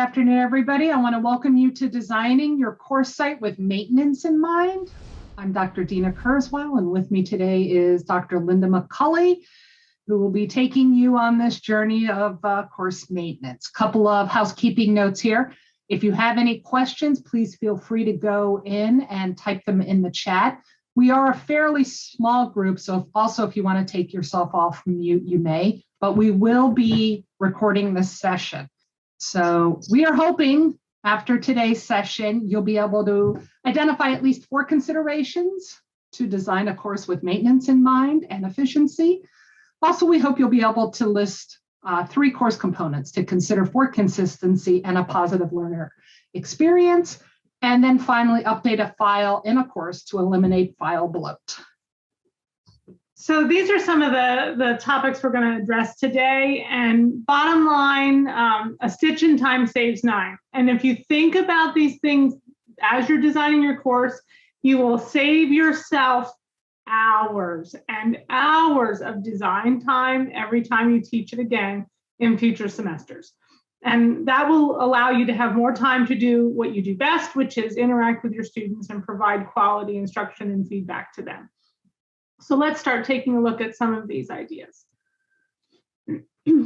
afternoon, everybody. I want to welcome you to Designing Your Course Site with Maintenance in Mind. I'm Dr. Dina Kurzweil, and with me today is Dr. Linda McCulley, who will be taking you on this journey of course maintenance. Couple of housekeeping notes here. If you have any questions, please feel free to go in and type them in the chat. We are a fairly small group, so if you want to take yourself off mute, you may, but we will be recording this session. So we are hoping after today's session, you'll be able to identify at least 4 considerations to design a course with maintenance in mind and efficiency. Also, we hope you'll be able to list 3 course components to consider for consistency and a positive learner experience. And then finally, update a file in a course to eliminate file bloat. So these are some of the topics we're going to address today. And bottom line, a stitch in time saves 9. And if you think about these things as you're designing your course, you will save yourself hours and hours of design time every time you teach it again in future semesters. And that will allow you to have more time to do what you do best, which is interact with your students and provide quality instruction and feedback to them. So let's start taking a look at some of these ideas.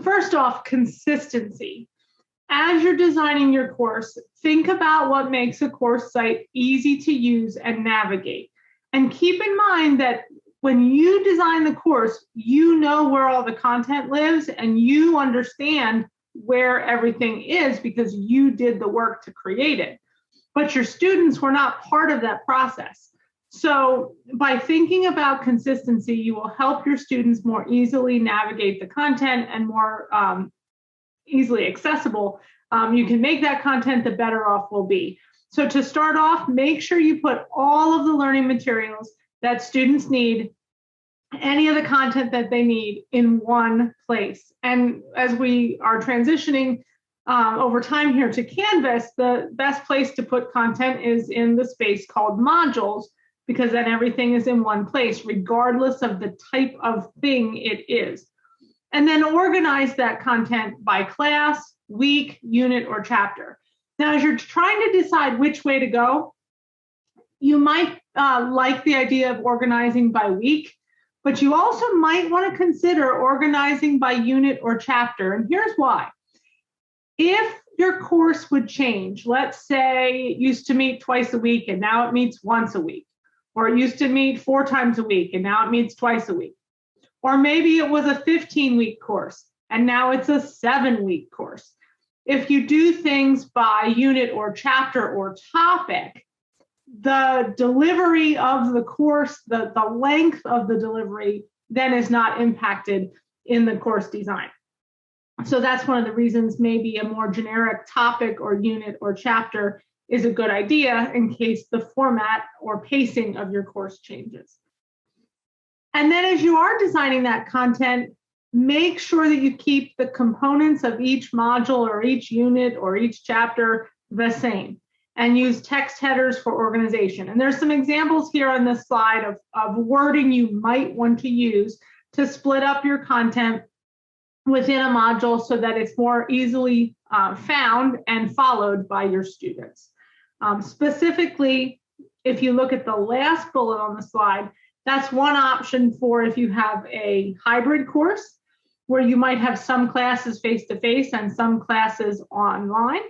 First off, consistency. As you're designing your course, think about what makes a course site easy to use and navigate. And keep in mind that when you design the course, you know where all the content lives and you understand where everything is because you did the work to create it. But your students were not part of that process. So by thinking about consistency, you will help your students more easily navigate the content and more easily accessible. You can make that content, the better off we'll be. So to start off, make sure you put all of the learning materials that students need, any of the content that they need in one place. And as we are transitioning over time here to Canvas, the best place to put content is in the space called modules, because then everything is in one place, regardless of the type of thing it is. And then organize that content by class, week, unit, or chapter. Now, as you're trying to decide which way to go, you might like the idea of organizing by week, but you also might want to consider organizing by unit or chapter. And here's why. If your course would change, let's say it used to meet twice a week and now it meets once a week, or it used to meet 4 times a week and now it meets twice a week. Or maybe it was a 15-week course and now it's a 7-week course. If you do things by unit or chapter or topic, the delivery of the course, the length of the delivery then is not impacted in the course design. So that's one of the reasons maybe a more generic topic or unit or chapter is a good idea in case the format or pacing of your course changes. And then as you are designing that content, make sure that you keep the components of each module or each unit or each chapter the same and use text headers for organization. And there's some examples here on this slide of wording you might want to use to split up your content within a module so that it's more easily found and followed by your students. Specifically, if you look at the last bullet on the slide, that's one option for if you have a hybrid course where you might have some classes face-to-face and some classes online.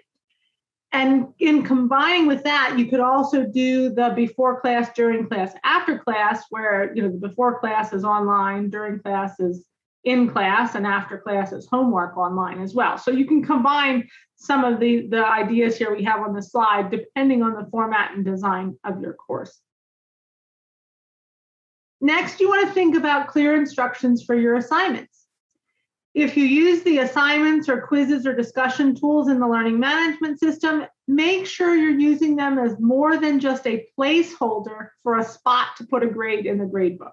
And in combining with that, you could also do the before class, during class, after class, where the before class is online, during class is in class, and after class is homework online as well. So you can combine some of the ideas here we have on the slide, depending on the format and design of your course. Next, you want to think about clear instructions for your assignments. If you use the assignments or quizzes or discussion tools in the learning management system, make sure you're using them as more than just a placeholder for a spot to put a grade in the gradebook.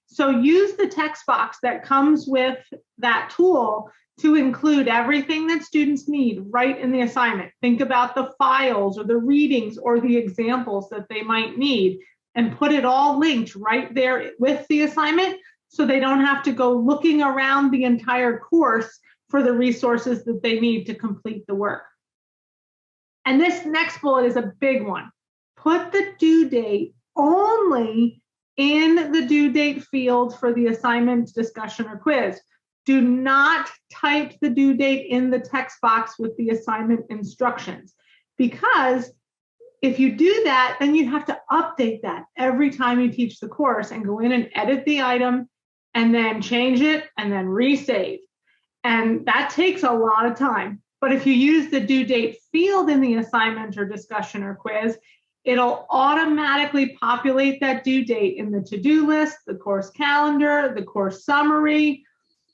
So use the text box that comes with that tool to include everything that students need right in the assignment. Think about the files or the readings or the examples that they might need and put it all linked right there with the assignment so they don't have to go looking around the entire course for the resources that they need to complete the work. And this next bullet is a big one. Put the due date only in the due date field for the assignment, discussion, or quiz. Do not type the due date in the text box with the assignment instructions, because if you do that, then you have to update that every time you teach the course and go in and edit the item and then change it and then resave. And that takes a lot of time. But if you use the due date field in the assignment or discussion or quiz, it'll automatically populate that due date in the to-do list, the course calendar, the course summary.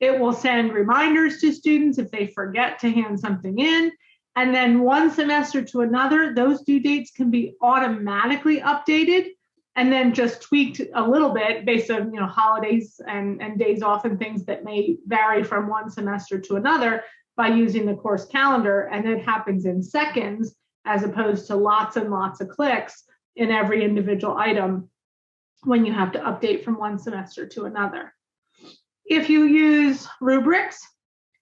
It will send reminders to students if they forget to hand something in. And then one semester to another, those due dates can be automatically updated and then just tweaked a little bit based on holidays and days off and things that may vary from one semester to another by using the course calendar. And it happens in seconds as opposed to lots and lots of clicks in every individual item when you have to update from one semester to another. If you use rubrics,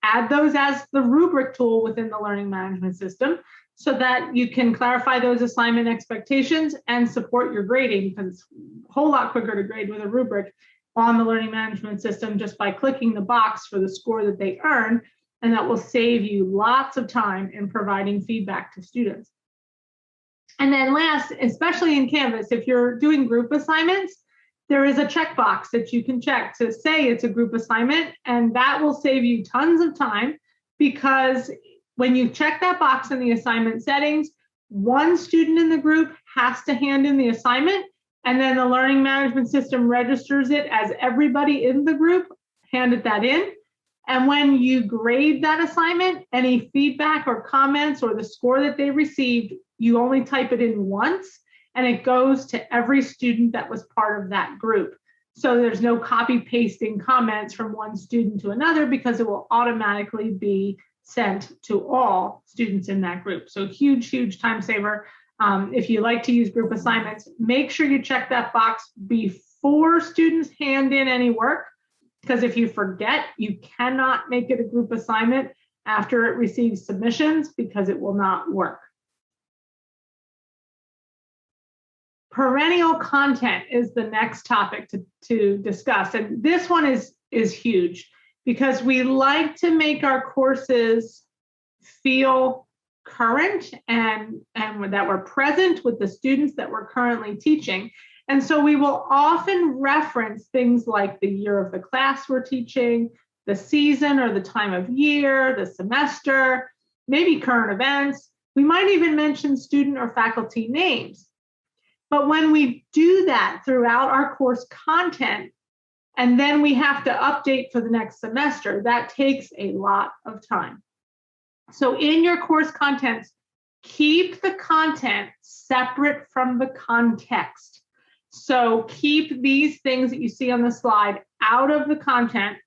add those as the rubric tool within the learning management system so that you can clarify those assignment expectations and support your grading, because it's a whole lot quicker to grade with a rubric on the learning management system just by clicking the box for the score that they earn, and that will save you lots of time in providing feedback to students. And then last, especially in Canvas, if you're doing group assignments, there is a checkbox that you can check to say it's a group assignment, and that will save you tons of time, because when you check that box in the assignment settings, one student in the group has to hand in the assignment, and then the learning management system registers it as everybody in the group handed that in. And when you grade that assignment, any feedback or comments or the score that they received, you only type it in once, and it goes to every student that was part of that group. So there's no copy pasting comments from one student to another, because it will automatically be sent to all students in that group. So huge, huge time saver. If you like to use group assignments, make sure you check that box before students hand in any work, because if you forget, you cannot make it a group assignment after it receives submissions, because it will not work. Perennial content is the next topic to discuss. And this one is huge, because we like to make our courses feel current and that we're present with the students that we're currently teaching. And so we will often reference things like the year of the class we're teaching, the season or the time of year, the semester, maybe current events. We might even mention student or faculty names. But when we do that throughout our course content, and then we have to update for the next semester, that takes a lot of time. So in your course contents, keep the content separate from the context. So keep these things that you see on the slide out of the content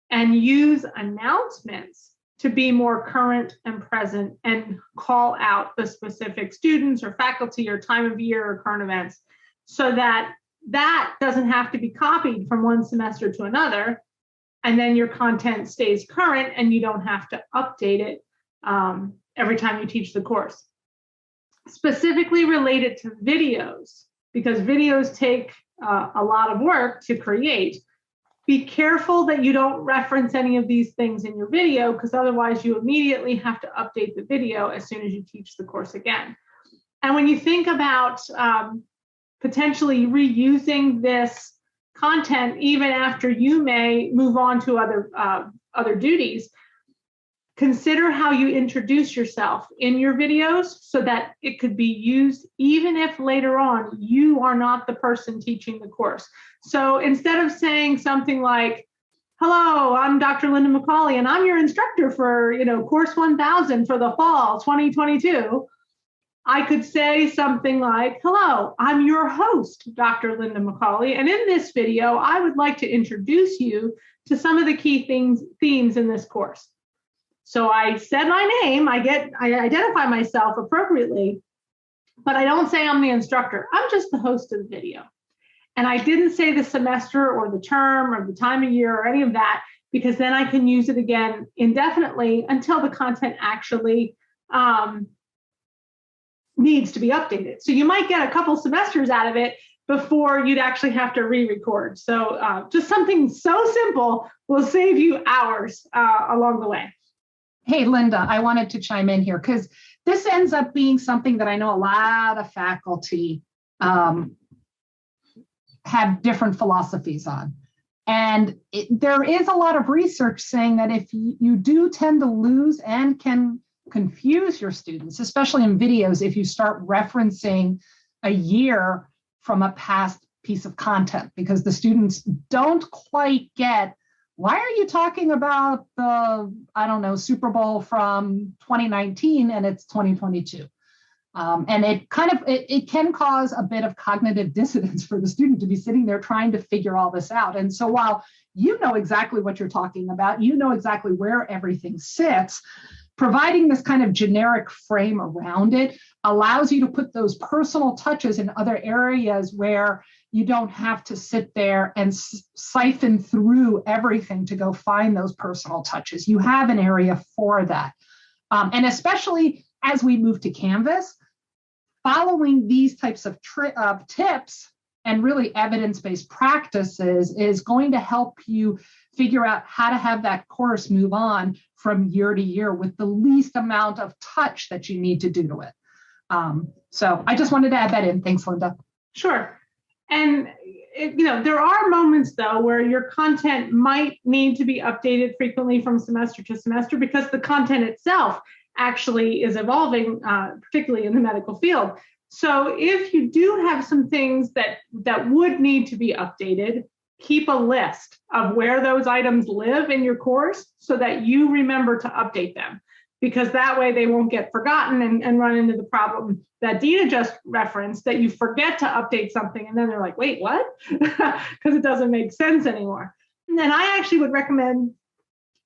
and use announcements to be more current and present and call out the specific students or faculty or time of year or current events, so that that doesn't have to be copied from one semester to another, and then your content stays current and you don't have to update it every time you teach the course. Specifically related to videos, because videos take a lot of work to create, be careful that you don't reference any of these things in your video, because otherwise you immediately have to update the video as soon as you teach the course again. And when you think about potentially reusing this content even after you may move on to other duties, consider how you introduce yourself in your videos so that it could be used even if later on you are not the person teaching the course. So instead of saying something like, "Hello, I'm Dr. Linda McCauley, and I'm your instructor for course 1000 for the fall 2022, I could say something like, "Hello, I'm your host, Dr. Linda McCauley, and in this video, I would like to introduce you to some of the key themes in this course." So I said my name, I identify myself appropriately, but I don't say I'm the instructor. I'm just the host of the video. And I didn't say the semester or the term or the time of year or any of that, because then I can use it again indefinitely until the content actually needs to be updated. So you might get a couple semesters out of it before you'd actually have to re-record. So just something so simple will save you hours along the way. Hey, Linda, I wanted to chime in here because this ends up being something that I know a lot of faculty have different philosophies on. And there is a lot of research saying that if you do tend to lose and can confuse your students, especially in videos, if you start referencing a year from a past piece of content, because the students don't quite get, why are you talking about the, I don't know, Super Bowl from 2019 and it's 2022? And it can cause a bit of cognitive dissonance for the student to be sitting there trying to figure all this out. And so while you know exactly what you're talking about, you know exactly where everything sits, providing this kind of generic frame around it allows you to put those personal touches in other areas where you don't have to sit there and siphon through everything to go find those personal touches. You have an area for that. And especially as we move to Canvas, following these types of tips and really evidence-based practices is going to help you figure out how to have that course move on from year to year with the least amount of touch that you need to do to it. So I just wanted to add that in. Thanks, Linda. Sure. And there are moments, though, where your content might need to be updated frequently from semester to semester because the content itself actually is evolving, particularly in the medical field. So if you do have some things that would need to be updated, keep a list of where those items live in your course so that you remember to update them, because that way they won't get forgotten and run into the problem that Dina just referenced, that you forget to update something and then they're like, wait, what? Because it doesn't make sense anymore. And then I actually would recommend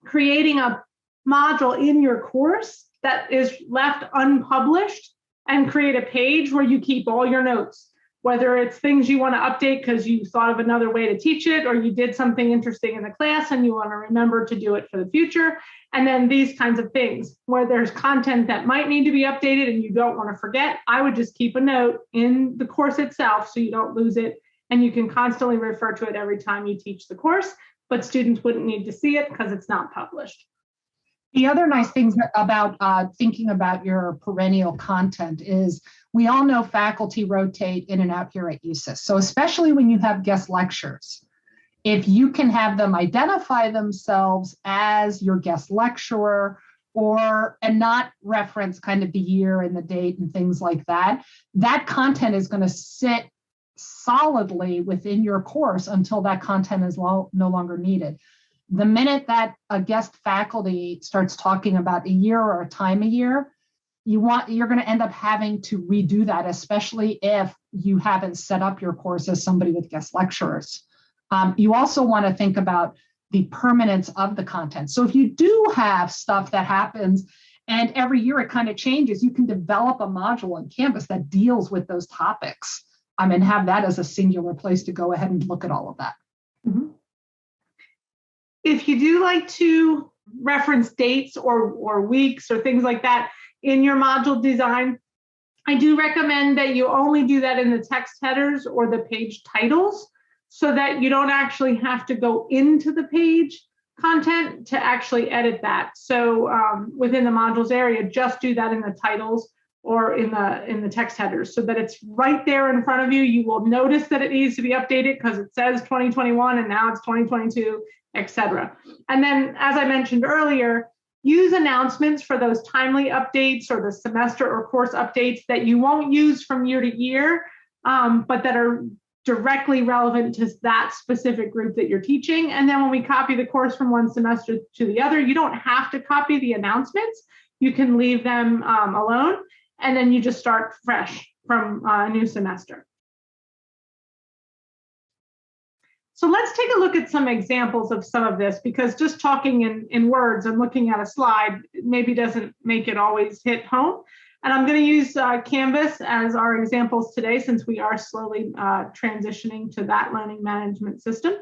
creating a module in your course that is left unpublished and create a page where you keep all your notes, whether it's things you want to update because you thought of another way to teach it, or you did something interesting in the class and you want to remember to do it for the future. And then these kinds of things where there's content that might need to be updated and you don't want to forget, I would just keep a note in the course itself so you don't lose it. And you can constantly refer to it every time you teach the course, but students wouldn't need to see it because it's not published. The other nice things about thinking about your perennial content is we all know faculty rotate in and out here at USIS. So especially when you have guest lectures, if you can have them identify themselves as your guest lecturer and not reference kind of the year and the date and things like that, that content is going to sit solidly within your course until that content is no longer needed. The minute that a guest faculty starts talking about a year or a time a year, you're going to end up having to redo that, especially if you haven't set up your course as somebody with guest lecturers. You also want to think about the permanence of the content. So if you do have stuff that happens and every year it kind of changes, you can develop a module in Canvas that deals with those topics and have that as a singular place to go ahead and look at all of that. Mm-hmm. If you do like to reference dates or weeks or things like that in your module design, I do recommend that you only do that in the text headers or the page titles so that you don't actually have to go into the page content to actually edit that. So within the modules area, just do that in the titles or in the text headers so that it's right there in front of you. You will notice that it needs to be updated because it says 2021 and now it's 2022, etc. And then, as I mentioned earlier, use announcements for those timely updates or the semester or course updates that you won't use from year to year, but that are directly relevant to that specific group that you're teaching. And then when we copy the course from one semester to the other, you don't have to copy the announcements. You can leave them alone, and then you just start fresh from a new semester. So let's take a look at some examples of some of this, because just talking in words and looking at a slide maybe doesn't make it always hit home. And I'm going to use Canvas as our examples today, since we are slowly transitioning to that learning management system.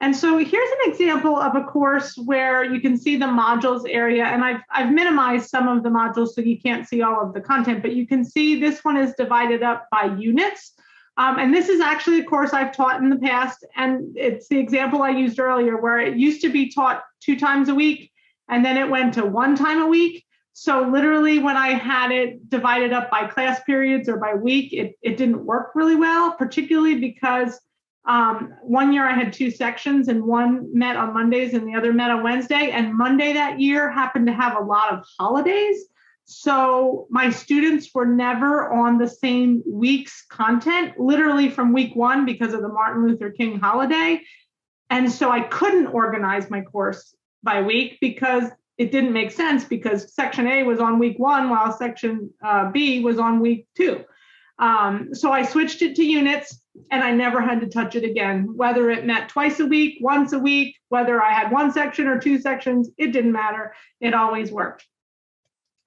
And so here's an example of a course where you can see the modules area, and I've minimized some of the modules so you can't see all of the content, but you can see this one is divided up by units. And this is actually a course I've taught in the past, and it's the example I used earlier where it used to be taught 2 times a week, and then it went to 1 time a week. So literally when I had it divided up by class periods or by week, it didn't work really well, particularly because one year I had 2 sections and one met on Mondays and the other met on Wednesday. And Monday that year happened to have a lot of holidays. So my students were never on the same week's content, literally from week 1 because of the Martin Luther King holiday. And so I couldn't organize my course by week because it didn't make sense, because section A was on week 1 while section B was on week 2. So I switched it to units, and I never had to touch it again. Whether it met twice a week, once a week, whether I had 1 section or 2 sections, it didn't matter. It always worked.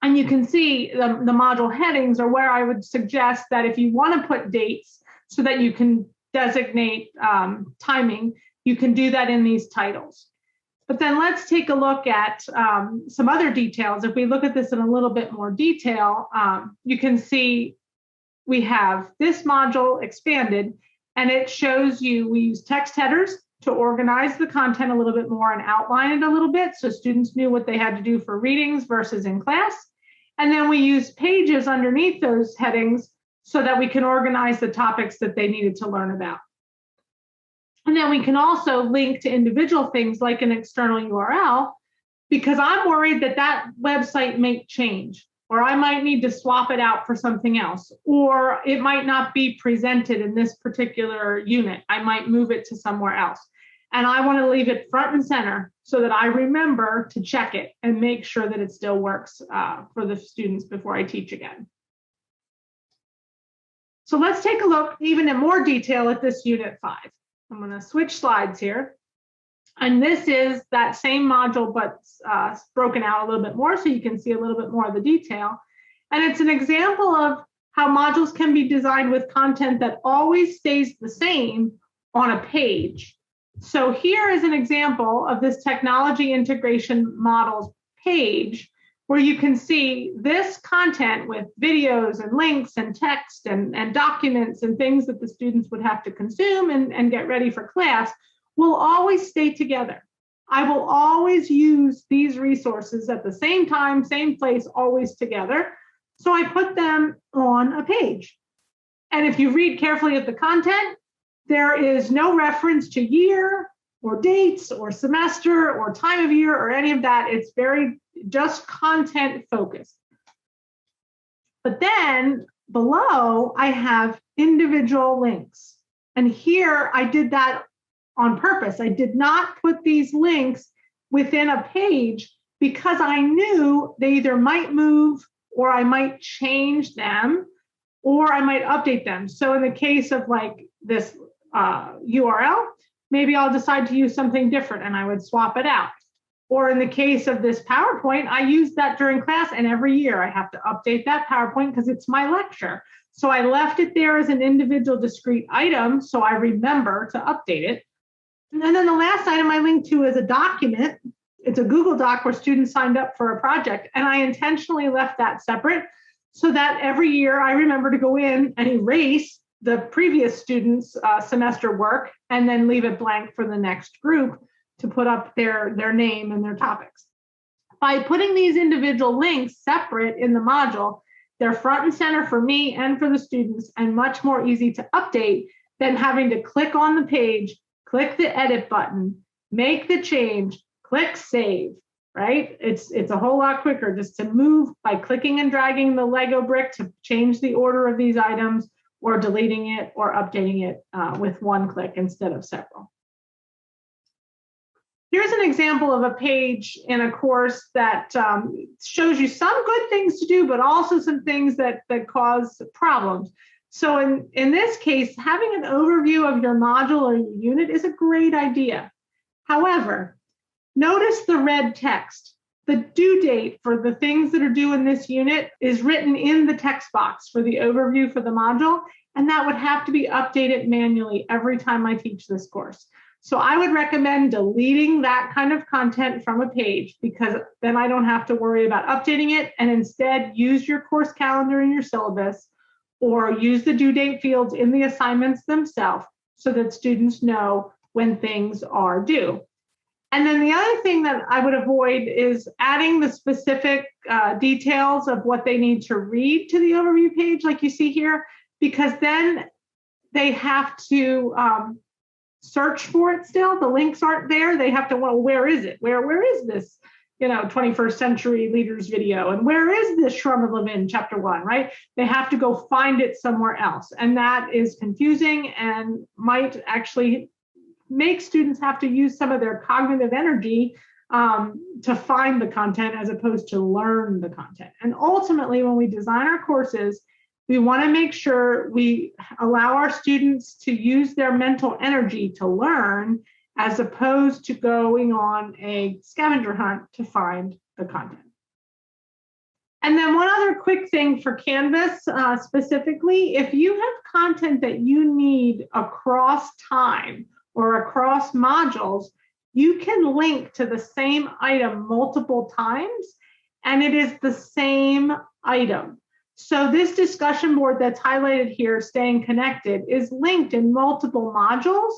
And you can see the module headings are where I would suggest that if you want to put dates so that you can designate timing, you can do that in these titles. But then let's take a look at some other details. If we look at this in a little bit more detail, you can see we have this module expanded, and it shows you, we use text headers to organize the content a little bit more and outline it a little bit so students knew what they had to do for readings versus in class. And then we use pages underneath those headings so that we can organize the topics that they needed to learn about. And then we can also link to individual things like an external URL, because I'm worried that that website may change, or I might need to swap it out for something else, or it might not be presented in this particular unit. I might move it to somewhere else. And I want to leave it front and center so that I remember to check it and make sure that it still works for the students before I teach again. So let's take a look even in more detail at this Unit 5. I'm going to switch slides here. And this is that same module, but broken out a little bit more so you can see a little bit more of the detail. And it's an example of how modules can be designed with content that always stays the same on a page. So here is an example of this technology integration models page where you can see this content with videos and links and text and documents and things that the students would have to consume and get ready for class will always stay together. I will always use these resources at the same time, same place, always together. So I put them on a page. And if you read carefully at the content, there is no reference to year or dates or semester or time of year or any of that. It's very just content focused. But then below, I have individual links. And here I did that on purpose. I did not put these links within a page because I knew they either might move or I might change them or I might update them. So in the case of like this URL, maybe I'll decide to use something different and I would swap it out. Or in the case of this PowerPoint, I use that during class and every year I have to update that PowerPoint because it's my lecture. So I left it there as an individual discrete item so I remember to update it. And then the last item I linked to is a document. It's a Google Doc where students signed up for a project. And I intentionally left that separate so that every year I remember to go in and erase the previous students' semester work and then leave it blank for the next group to put up their name and their topics. By putting these individual links separate in the module, they're front and center for me and for the students and much more easy to update than having to click on the page, click the edit button, make the change, click save, right? It's a whole lot quicker just to move by clicking and dragging the Lego brick to change the order of these items or deleting it or updating it with one click instead of several. Here's an example of a page in a course that shows you some good things to do, but also some things that cause problems. So in this case, having an overview of your module or your unit is a great idea. However, notice the red text. The due date for the things that are due in this unit is written in the text box for the overview for the module, and that would have to be updated manually every time I teach this course. So I would recommend deleting that kind of content from a page, because then I don't have to worry about updating it, and instead use your course calendar in your syllabus or use the due date fields in the assignments themselves so that students know when things are due. And then the other thing that I would avoid is adding the specific details of what they need to read to the overview page, like you see here, because then they have to search for it still. The links aren't there. They have to, well, where is it? Where is this, 21st century leaders video? And where is this Shrum and Levin chapter 1, right? They have to go find it somewhere else. And that is confusing and might actually make students have to use some of their cognitive energy to find the content as opposed to learn the content. And ultimately, when we design our courses, we want to make sure we allow our students to use their mental energy to learn as opposed to going on a scavenger hunt to find the content. And then one other quick thing for Canvas specifically, if you have content that you need across time or across modules, you can link to the same item multiple times, and it is the same item. So this discussion board that's highlighted here, Staying Connected, is linked in multiple modules,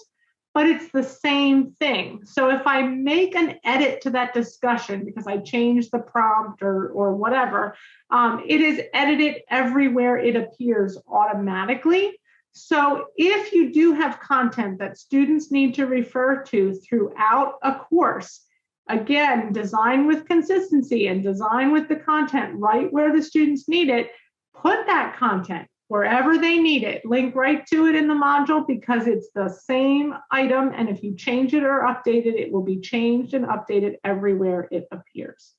but it's the same thing. So if I make an edit to that discussion because I changed the prompt or whatever, it is edited everywhere it appears automatically. So if you do have content that students need to refer to throughout a course, again, design with consistency and design with the content right where the students need it. Put that content wherever they need it, link right to it in the module because it's the same item. And if you change it or update it, it will be changed and updated everywhere it appears.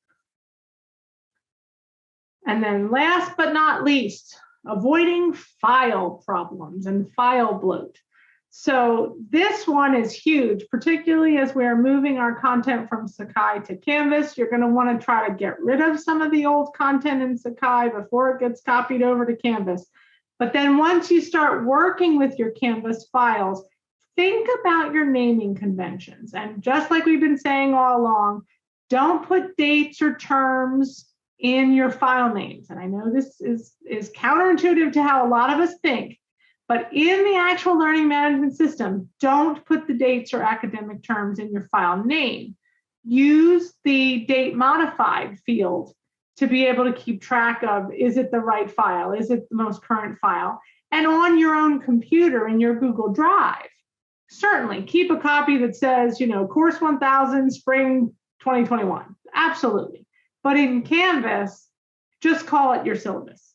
And then last but not least, avoiding file problems and file bloat. So this one is huge, particularly as we're moving our content from Sakai to Canvas. You're going to want to try to get rid of some of the old content in Sakai before it gets copied over to Canvas. But then once you start working with your Canvas files, think about your naming conventions. And just like we've been saying all along, don't put dates or terms in your file names. And I know this is counterintuitive to how a lot of us think, but in the actual learning management system, don't put the dates or academic terms in your file name. Use the date modified field to be able to keep track of, is it the right file? Is it the most current file? And on your own computer in your Google Drive, certainly keep a copy that says, course 1000, spring 2021. Absolutely. But in Canvas, just call it your syllabus,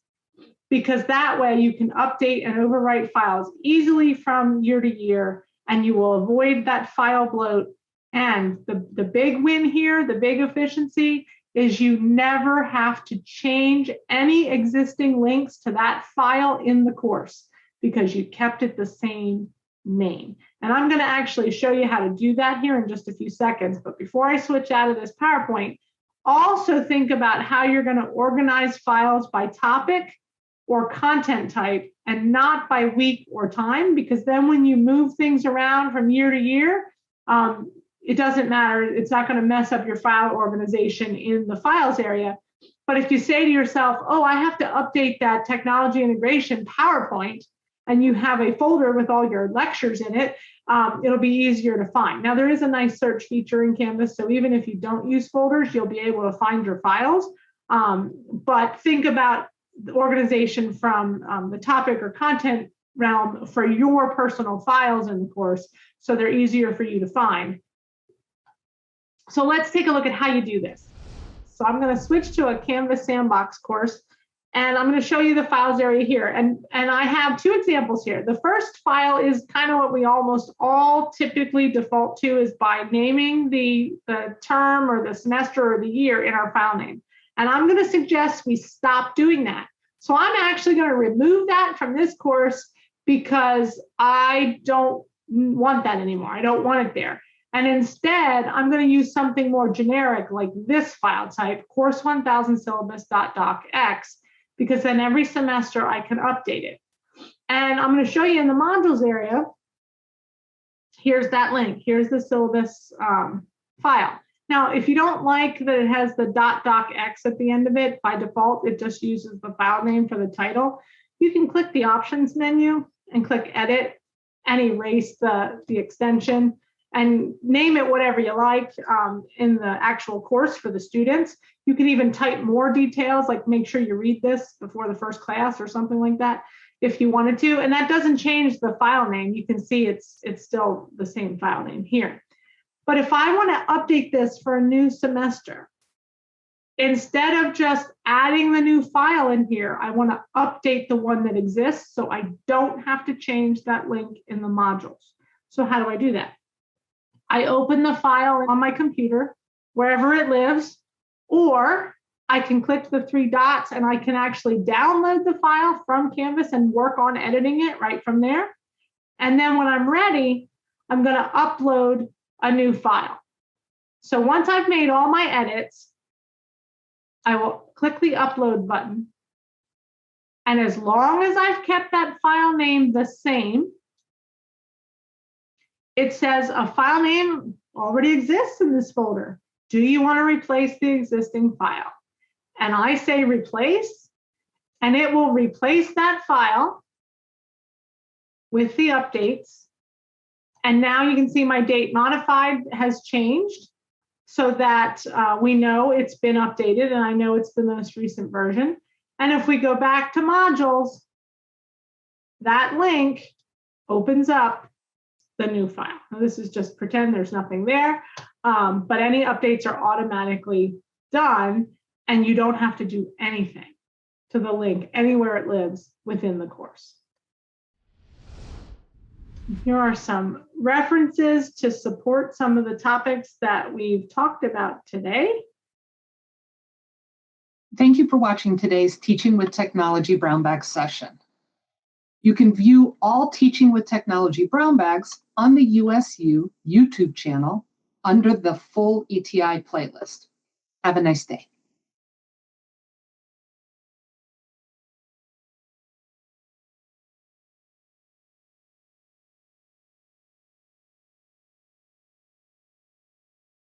because that way you can update and overwrite files easily from year to year, and you will avoid that file bloat. And the big win here, the big efficiency, is you never have to change any existing links to that file in the course because you kept it the same name. And I'm going to actually show you how to do that here in just a few seconds. But before I switch out of this PowerPoint, also think about how you're going to organize files by topic or content type and not by week or time, because then when you move things around from year to year, it doesn't matter. It's not going to mess up your file organization in the files area. But if you say to yourself, oh, I have to update that technology integration PowerPoint, and you have a folder with all your lectures in it, it'll be easier to find. Now, there is a nice search feature in Canvas, so even if you don't use folders, you'll be able to find your files. But think about the organization from the topic or content realm for your personal files in the course, so they're easier for you to find. So let's take a look at how you do this. So I'm going to switch to a Canvas Sandbox course, and I'm going to show you the files area here. And I have two examples here. The first file is kind of what we almost all typically default to, is by naming the term or the semester or the year in our file name. And I'm going to suggest we stop doing that. So I'm actually going to remove that from this course because I don't want that anymore. I don't want it there. And instead, I'm going to use something more generic like this file type, course 1000 syllabus.docx, because then every semester I can update it. And I'm going to show you in the modules area here's that link. Here's the syllabus file. Now, if you don't like that it has the .docx at the end of it, by default, it just uses the file name for the title. You can click the options menu and click edit and erase the extension and name it whatever you like in the actual course for the students. You can even type more details, like make sure you read this before the first class or something like that if you wanted to. And that doesn't change the file name. You can see it's still the same file name here. But if I want to update this for a new semester, instead of just adding the new file in here, I want to update the one that exists so I don't have to change that link in the modules. So how do I do that? I open the file on my computer, wherever it lives, or I can click the three dots and I can actually download the file from Canvas and work on editing it right from there. And then when I'm ready, I'm going to upload a new file. So once I've made all my edits, I will click the upload button. And as long as I've kept that file name the same, it says a file name already exists in this folder. Do you want to replace the existing file? And I say replace, and it will replace that file with the updates. And now you can see my date modified has changed so that we know it's been updated and I know it's the most recent version. And if we go back to modules, that link opens up the new file. Now, this is just pretend there's nothing there, but any updates are automatically done and you don't have to do anything to the link anywhere it lives within the course. Here are some references to support some of the topics that we've talked about today. Thank you for watching today's Teaching with Technology Brown Bag session. You can view all Teaching with Technology Brown Bags on the USU YouTube channel under the full ETI playlist. Have a nice day.